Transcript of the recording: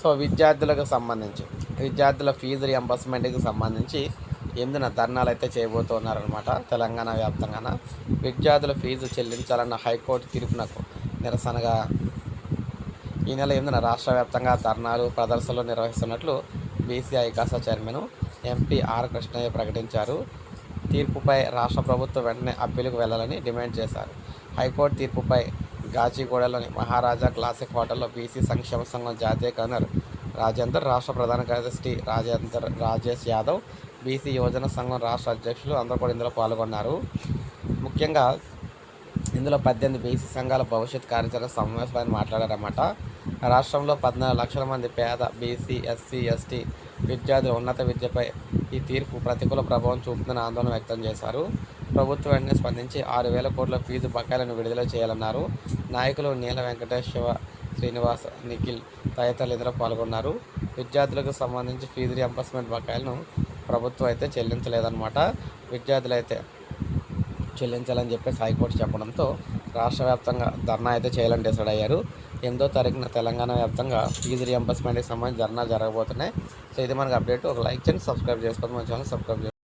So విద్యార్థుల fee రియంబర్స్మెంట్కి సంబంధించి ఎందున ధర్నాలు అయితే చేయబోతున్నారనమాట. తెలంగాణ వ్యాప్తంగాన విద్యార్థుల ఫీజు చెల్లించాలన్న హైకోర్టు తీర్పునకు నిరసనగా ఈ నెల 8న రాష్ట్ర వ్యాప్తంగా ధర్నాలు ప్రదర్శనలు నిర్వహిస్తున్నట్లు బీసీ ఐకాస చైర్మన్ ఎంపీ ఆర్ కృష్ణయ్య ప్రకటించారు. తీర్పుపై రాష్ట్ర ప్రభుత్వం వెంటనే అప్పీలుకు వెళ్లాలని డిమాండ్ చేశారు. హైకోర్టు తీర్పుపై గాచిగూడలోని మహారాజా క్లాసిక్ హోటల్లో బీసీ సంక్షేమ సంఘం జాతీయ కన్వీనర్ రాజేందర్, రాష్ట్ర ప్రధాన కార్యదర్శి రాజేష్ యాదవ్, బీసీ యువజన సంఘం రాష్ట్ర అధ్యక్షులు అందరూ కూడా ఇందులో పాల్గొన్నారు. ముఖ్యంగా ఇందులో 18 బీసీ సంఘాల భవిష్యత్ కార్యాచరణ సమావేశంలో మాట్లాడారన్నమాట. రాష్ట్రంలో 14 లక్షల మంది పేద బీసీ, ఎస్సీ, ఎస్టీ విద్యార్థుల ఉన్నత విద్యపై ఈ తీర్పు ప్రతికూల ప్రభావం చూపుతుందని ఆందోళన వ్యక్తం చేశారు. ప్రభుత్వం వెంటనే స్పందించి 6,000 కోట్ల ఫీజు బకాయిలను విడుదల చేయాలన్నారు. నాయకులు నీల వెంకటేష్, శివ శ్రీనివాస్, నిఖిల్ తదితరులు ఇందులో పాల్గొన్నారు. విద్యార్థులకు సంబంధించి ఫీజు రియంబర్స్మెంట్ బకాయిలను ప్రభుత్వం అయితే చెల్లించలేదన్నమాట. విద్యార్థులు అయితే చెల్లించాలని చెప్పేసి హైకోర్టు చెప్పడంతో రాష్ట్ర వ్యాప్తంగా ధర్నా అయితే చేయాలని డిసైడ్ అయ్యారు. 8వ తారీఖున తెలంగాణ వ్యాప్తంగా ఫీజు రియంబర్స్మెంట్కి సంబంధించి ధర్నా జరగబోతున్నాయి. సో ఇది మనకు అప్డేట్. ఒక లైక్ చేయండి, సబ్స్క్రైబ్ చేసుకోండి, మన ఛానల్ సబ్స్క్రైబ్ చేయండి.